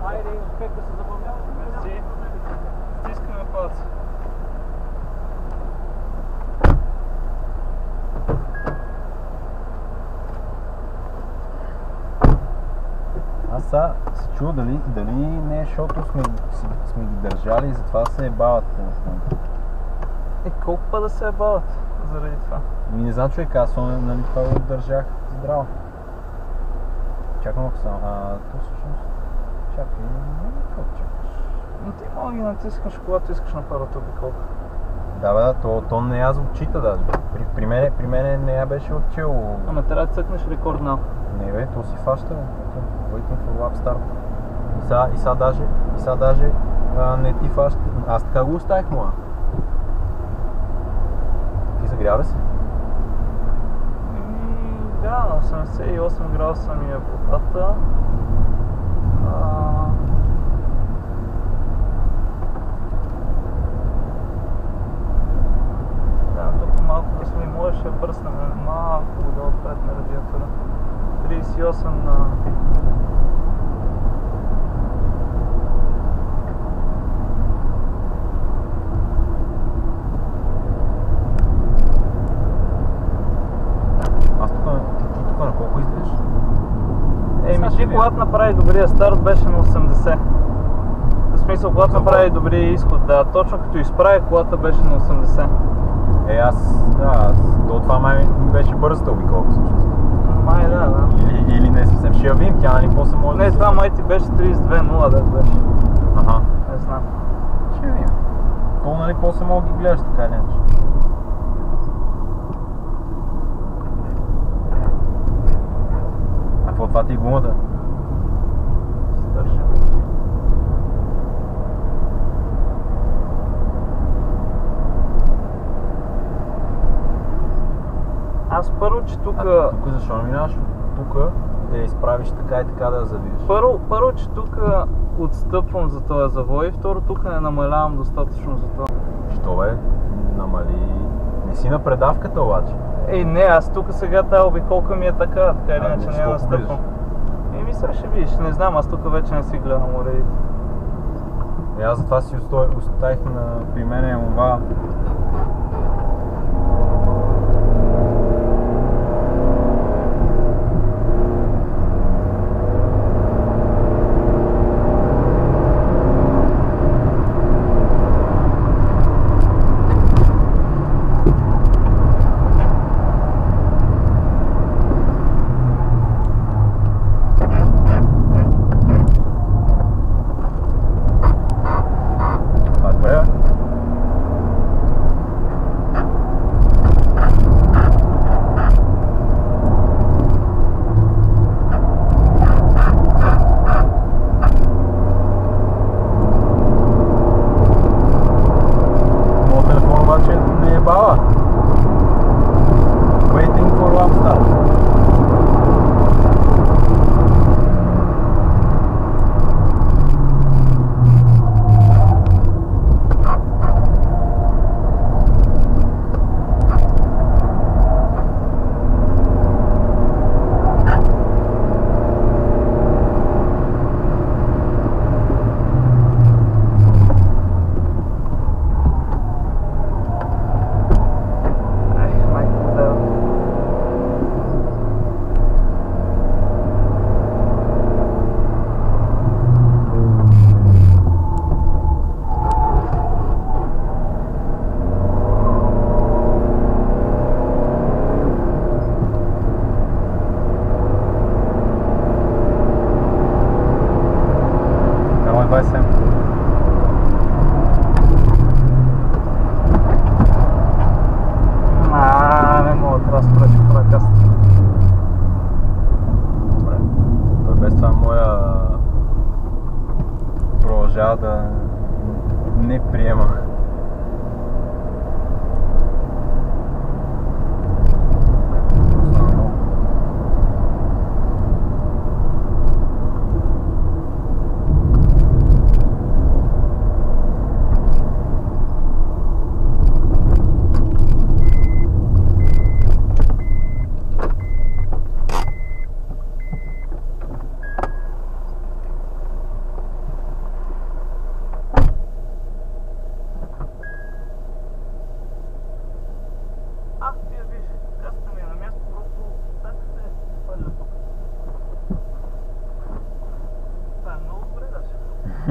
Айде, успех да се забавляваш. Мерси. Стискаме палци. Аз сега се чува дали не е, защото сме ги държали и затова се ебават. Колко път да се ебават заради това? Не знам, човек, аз нали това го държах здраво. Чакам ако само. То всъщност. Чакай, какво чакаш? Но ти мога ги натискаш, когато искаш на първата обиколка. Да, то не я отчита даже. При мен не я беше отчело. Ама трябва да цъкнеш рекорд now. Не бе, то си фаща. Waiting for lap start. И сега даже не ти фаща. Аз така го оставих моя. Ти загрява ли си? Да, на 88 градуса ми е водата. Да, тук малко да сме, можеше да пръснем малко вода отпред на радиатора. 38 на... На колко излизаш? Ти когато направи добрия старт беше на 80. В смисъл, когато направи добрия изход, да, точно като изправи колата беше на 80. Аз до това май беше бързата обиколка всъщност. Май да. Или не съвсем, ще я видим, тя нали после може не, това май ти беше 32.0 да беше. Аха. Не знам. Ще я видим. То нали после мога да ги гледаш така или иначе. Това ти е гумата? Стършен. Аз първо, че тук... Тук защо не минаваш? Тук да я изправиш така и така да я завиеш. Първо, че тук отстъпвам за този завой и второ, тук не намалявам достатъчно за това. Що бе? Намали... Не си на предавката обаче. Не, аз тук сега тази обиколка ми е така или иначе не я настъпвам. Сега ще видиш, не знам, аз тук вече не си гледам уредите. Аз затова си оставих при мен това. продължава да не приема.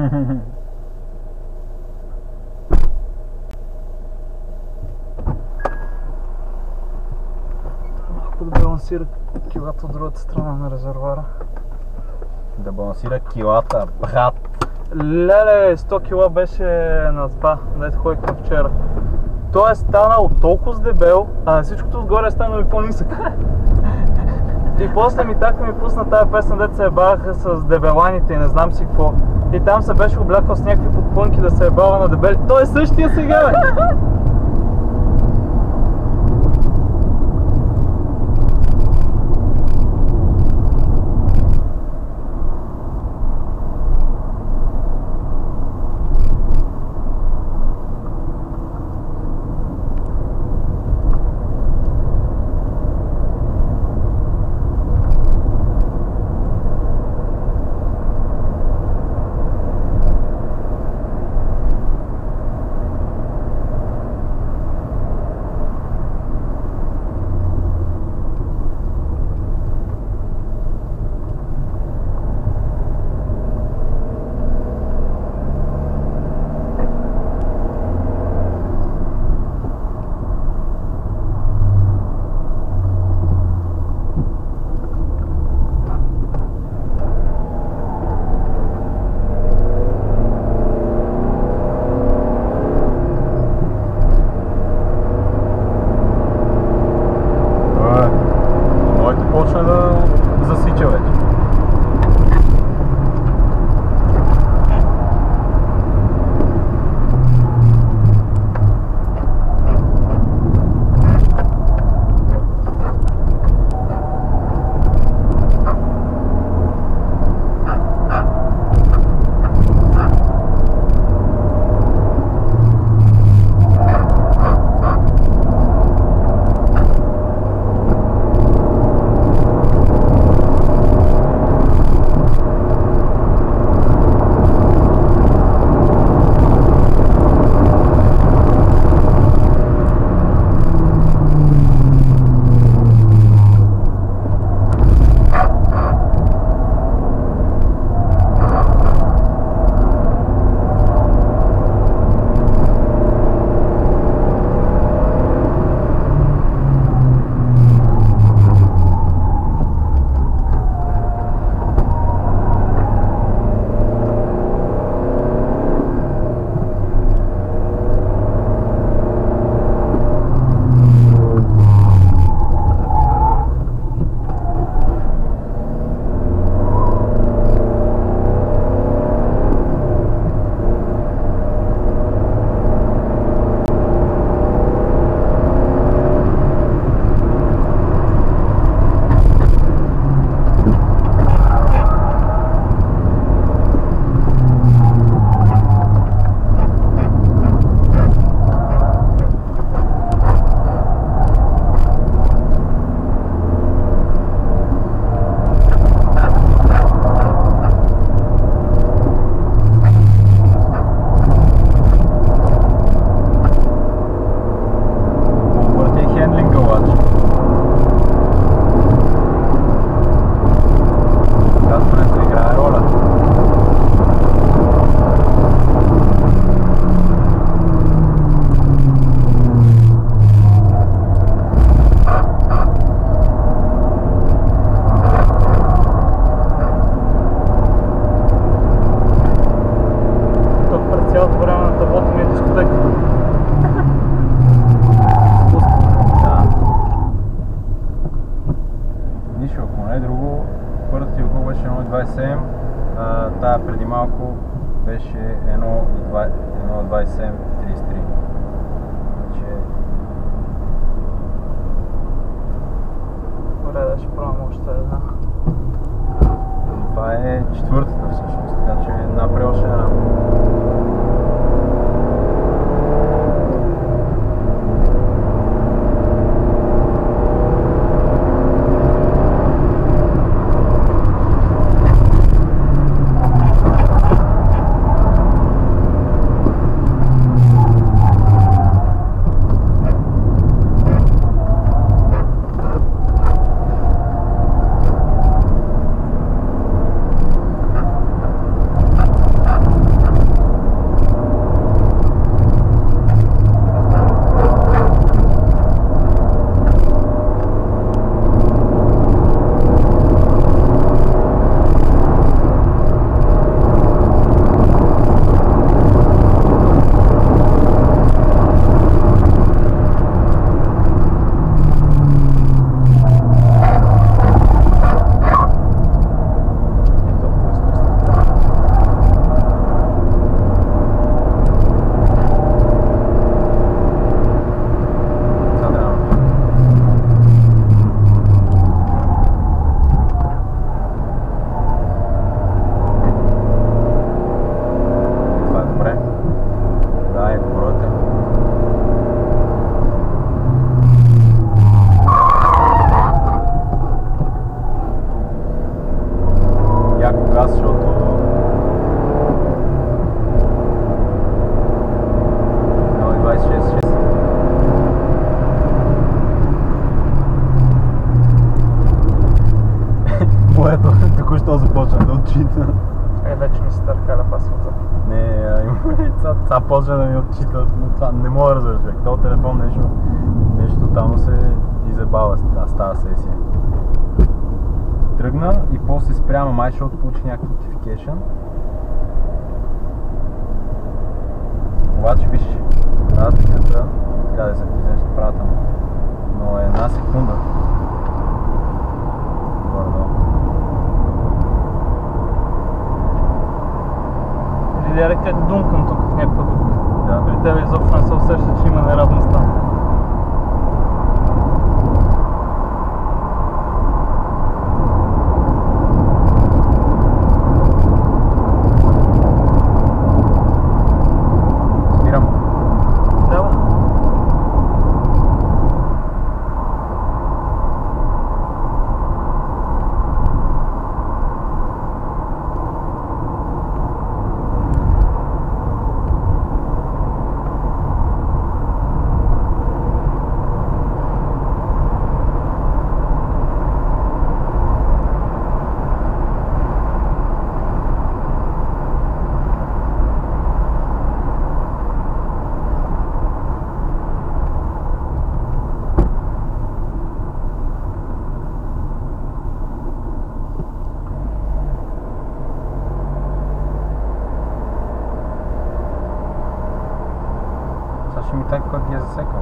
Малко да балансира килата от другата страна на резервуара. Да балансира килата, брат. Леле, 100 кила беше на това, дето ходихме вчера. Той е станал толкова дебел, а на всичкото отгоре е станал и по-нисък. И после ми така ми пусна тая песен, дето се ебаваха с дебеланите и не знам си какво. И там се беше облякал с някакви подплънки да се ебава на дебели. Той е същия сега, бе! Почна да засича вече. Тая преди малко беше 1.27.33. Добре, да ще пробвам още една. Това е четвъртата всъщност, така че напред още една. Сега почва да ми отчита, но това не мога да разбера човек. Този телефон нещо тотално се изебава с тази сесия. Тръгна и после спряма май, защото получи някакъв notification. Обаче виж, разликата, така да се признаеш на правата му, но е 1 секунда. Горе-долу. Видя ли как думкам тук в някаква дупка? Да. При тебе изобщо не се усеща, че има неравност там. Спирам. Да, бе. Сега ще ми так, кой ги е засекал.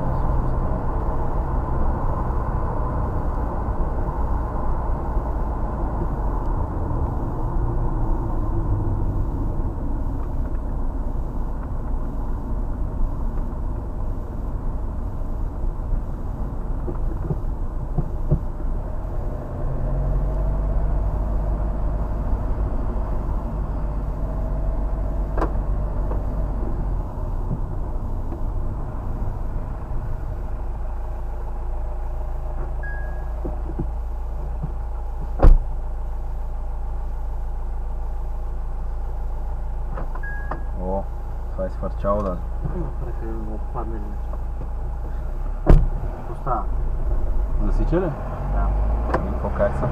О, това е свърчало даже. Прекалено много паднали неща. Остава. Засича ли? Да. И какво как са?